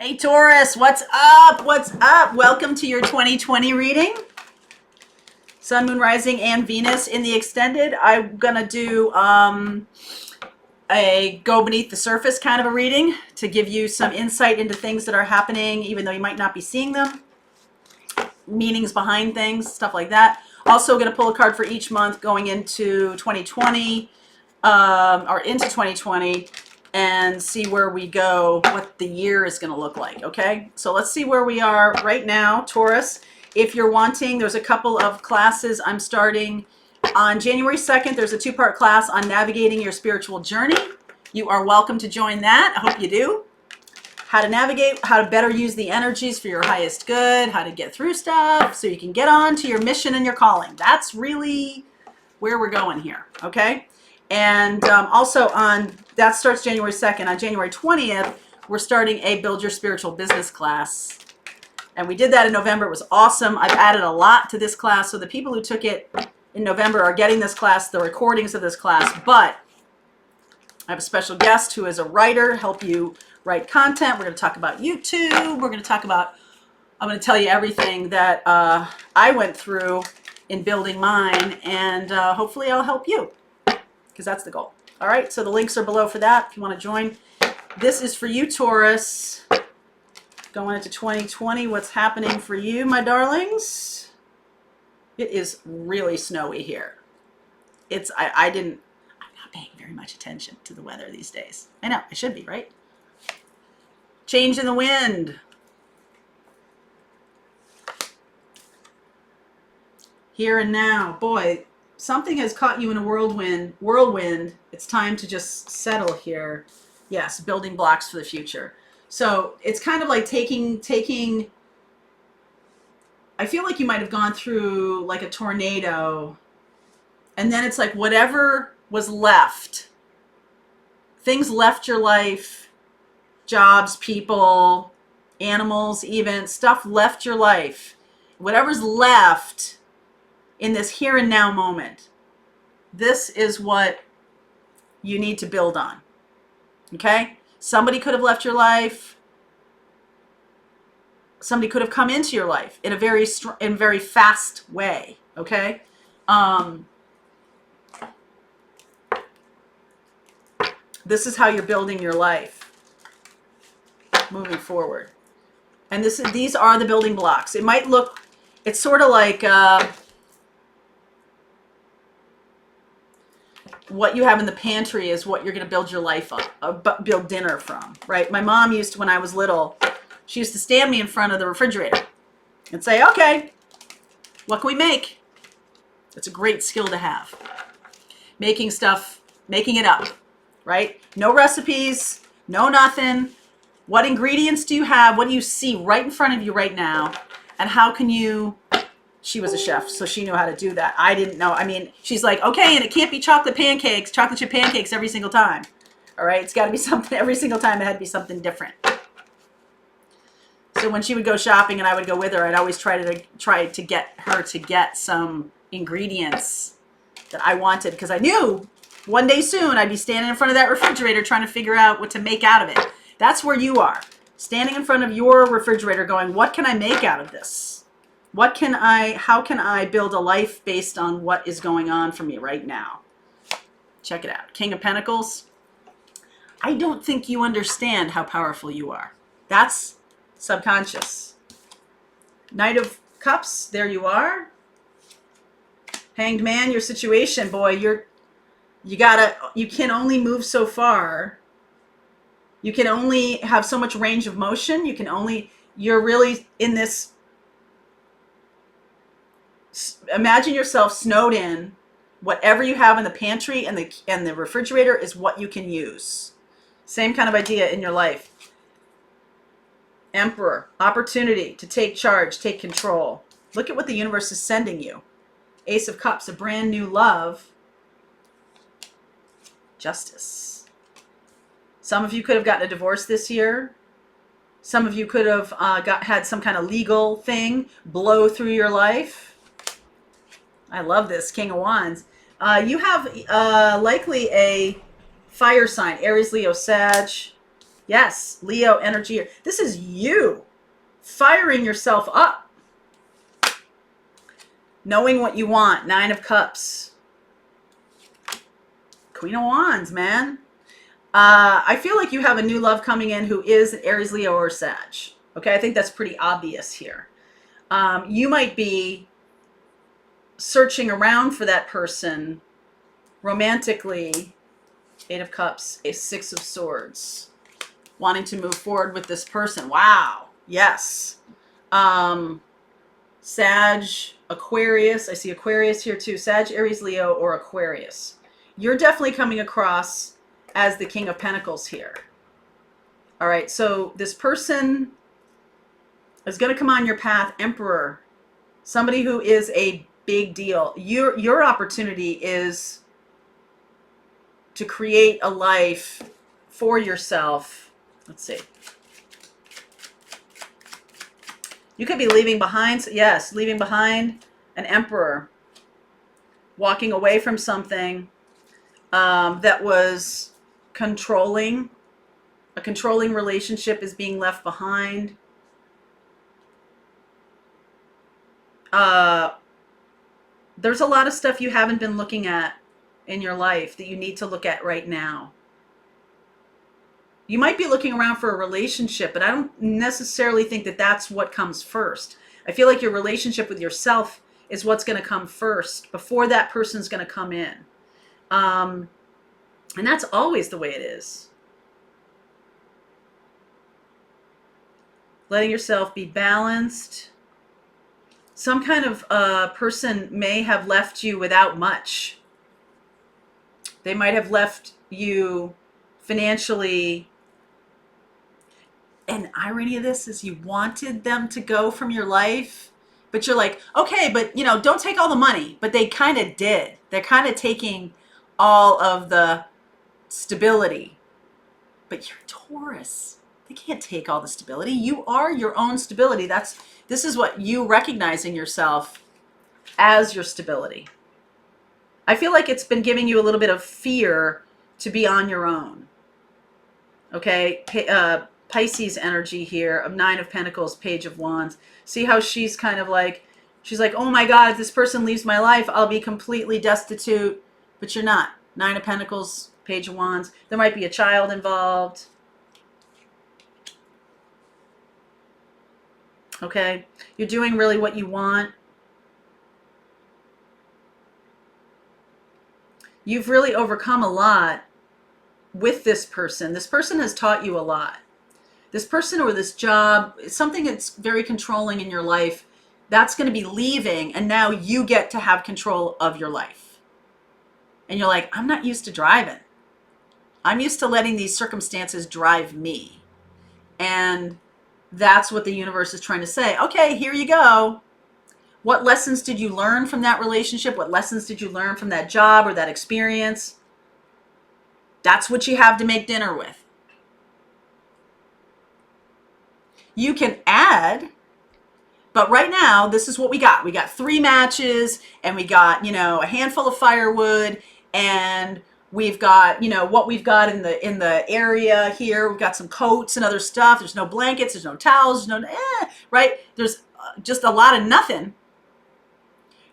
Hey Taurus, what's up? What's up? Welcome to your 2020 reading. Sun, Moon, Rising, and Venus in the extended. I'm gonna do a go beneath the surface kind of a reading to give you some insight into things that are happening, even though you might not be seeing them. Meanings behind things, stuff like that. Also gonna pull a card for each month going into 2020 or into 2020. And see where we go, what the year is going to look like, okay? So let's see where we are right now, Taurus. If you're wanting, there's a couple of classes I'm starting. On January 2nd, there's a 2-part class on navigating your spiritual journey. You are welcome to join that. I hope you do. How to navigate, how to better use the energies for your highest good, how to get through stuff so you can get on to your mission and your calling. That's really where we're going here, okay? And also that starts January 2nd. On January 20th, we're starting a Build Your Spiritual Business class. And we did that in November. It was awesome. I've added a lot to this class. So the people who took it in November are getting this class, the recordings of this class. But I have a special guest who is a writer, help you write content. We're going to talk about YouTube. We're going to talk about, I'm going to tell you everything that I went through in building mine. And hopefully I'll help you, because that's the goal. All right, so the links are below for that if you want to join. This is for you, Taurus. Going into 2020, what's happening for you, my darlings? It is really snowy here. I'm not paying very much attention to the weather these days. I know, I should be, right? Change in the wind. Here and now, boy. Something has caught you in a whirlwind. It's time to just settle here. Yes, building blocks for the future. So it's kind of like taking, I feel like you might have gone through like a tornado, and then it's like whatever was left, things left your life, jobs, people, animals, even stuff left your life. Whatever's left in this here and now moment, this is what you need to build on, okay? Somebody could have left your life. Somebody could have come into your life in a very fast way, okay? This is how you're building your life moving forward. And these are the building blocks. It might look, it's sort of like, what you have in the pantry is what you're going to build your life up, build dinner from, right? My mom used to, when I was little, she used to stand me in front of the refrigerator and say, okay, what can we make? It's a great skill to have. Making stuff, making it up, right? No recipes, no nothing. What ingredients do you have? What do you see right in front of you right now? And how can you... She was a chef, so she knew how to do that. I didn't know. I mean, she's like, okay, and it can't be chocolate chip pancakes every single time. All right, it's got to be something, every single time it had to be something different. So when she would go shopping and I would go with her, I'd always try to get her to get some ingredients that I wanted, because I knew one day soon I'd be standing in front of that refrigerator trying to figure out what to make out of it. That's where you are, standing in front of your refrigerator going, what can I make out of this? How can I build a life based on what is going on for me right now? Check it out. King of Pentacles. I don't think you understand how powerful you are. That's subconscious. Knight of Cups. There you are. Hanged Man, your situation, boy, you can only move so far. You can only have so much range of motion. You're really in this. Imagine yourself snowed in. Whatever you have in the pantry and the refrigerator is what you can use. Same kind of idea in your life. Emperor, opportunity to take charge, take control. Look at what the universe is sending you. Ace of Cups, a brand new love. Justice. Some of you could have gotten a divorce this year. Some of you could have had some kind of legal thing blow through your life. I love this, King of Wands. You have likely a fire sign, Aries, Leo, Sag. Yes, Leo energy. This is you firing yourself up. Knowing what you want. 9 of Cups. Queen of Wands, man. I feel like you have a new love coming in who is Aries, Leo, or Sag. Okay, I think that's pretty obvious here. You might be searching around for that person romantically. 8 of Cups, a 6 of Swords. Wanting to move forward with this person. Wow. Yes. Sag, Aquarius. I see Aquarius here too. Sag, Aries, Leo, or Aquarius. You're definitely coming across as the King of Pentacles here. All right. So this person is going to come on your path. Emperor. Somebody who is a big deal. Your opportunity is to create a life for yourself. Let's see. You could be leaving behind, yes, leaving behind an emperor, walking away from something that was controlling. A controlling relationship is being left behind. There's a lot of stuff you haven't been looking at in your life that you need to look at right now. You might be looking around for a relationship, but I don't necessarily think that that's what comes first. I feel like your relationship with yourself is what's going to come first before that person's going to come in. And that's always the way it is. Letting yourself be balanced. Some kind of person may have left you without much. They might have left you financially. And irony of this is you wanted them to go from your life, but you're like, okay, but don't take all the money. But they kind of did. They're kind of taking all of the stability. But you're Taurus. They can't take all the stability. You are your own stability. This is what you recognize in yourself as your stability. I feel like it's been giving you a little bit of fear to be on your own. Okay, Pisces energy here of 9 of Pentacles, Page of Wands. See how she's kind of like, she's like, oh my God, if this person leaves my life, I'll be completely destitute. But you're not. 9 of Pentacles, Page of Wands. There might be a child involved. Okay, you're doing really what you want. You've really overcome a lot with this person. This person has taught you a lot. This person or this job, something that's very controlling in your life, that's going to be leaving, and now you get to have control of your life. And you're like, I'm not used to driving. I'm used to letting these circumstances drive me. And that's what the universe is trying to say. Okay, here you go. What lessons did you learn from that relationship? What lessons did you learn from that job or that experience? That's what you have to make dinner with. You can add, but right now, this is what we got. We got 3 matches, and we got, a handful of firewood, and we've got, what we've got in the area here. We've got some coats and other stuff. There's no blankets. There's no towels. There's no, right? There's just a lot of nothing.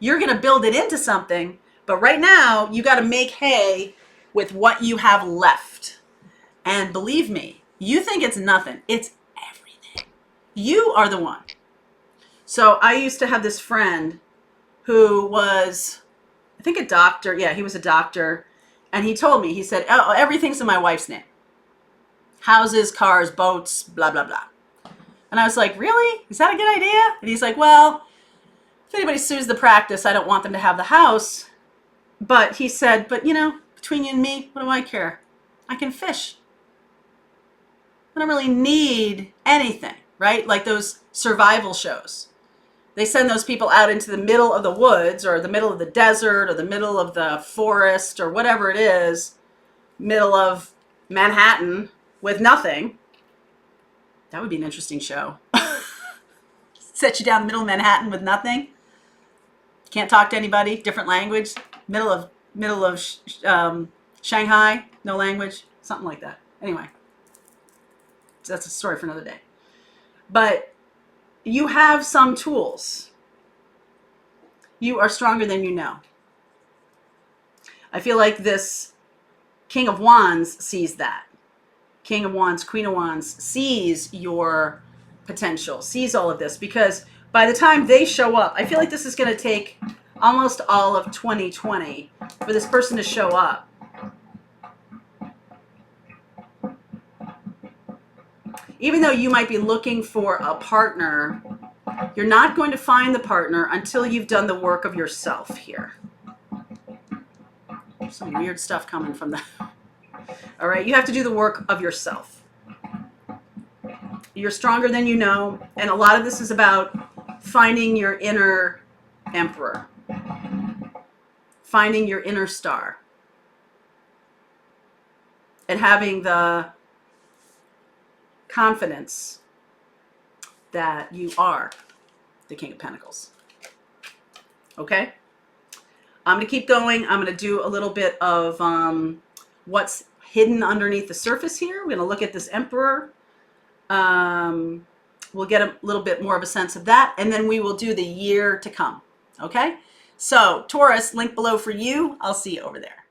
You're going to build it into something, but right now, you got to make hay with what you have left. And believe me, you think it's nothing. It's everything. You are the one. So I used to have this friend who was, I think, a doctor. Yeah, he was a doctor. And he told me, he said, oh, everything's in my wife's name. Houses, cars, boats, blah, blah, blah. And I was like, really? Is that a good idea? And he's like, well, if anybody sues the practice, I don't want them to have the house. But he said, but between you and me, what do I care? I can fish. I don't really need anything, right? Like those survival shows. They send those people out into the middle of the woods or the middle of the desert or the middle of the forest or whatever it is, middle of Manhattan with nothing. That would be an interesting show. Set you down in the middle of Manhattan with nothing. Can't talk to anybody, different language. Middle of Shanghai, no language, something like that. Anyway. That's a story for another day. But you have some tools. You are stronger than you know. I feel like this King of Wands sees that. King of Wands, Queen of Wands sees your potential, sees all of this, because by the time they show up, I feel like this is going to take almost all of 2020 for this person to show up. Even though you might be looking for a partner, you're not going to find the partner until you've done the work of yourself here. Some weird stuff coming from that. All right, you have to do the work of yourself. You're stronger than you know, and a lot of this is about finding your inner emperor, finding your inner star, and having the confidence that you are the King of Pentacles. Okay? I'm going to keep going. I'm going to do a little bit of what's hidden underneath the surface here. We're going to look at this Emperor. We'll get a little bit more of a sense of that, and then we will do the year to come. Okay? So, Taurus, link below for you. I'll see you over there.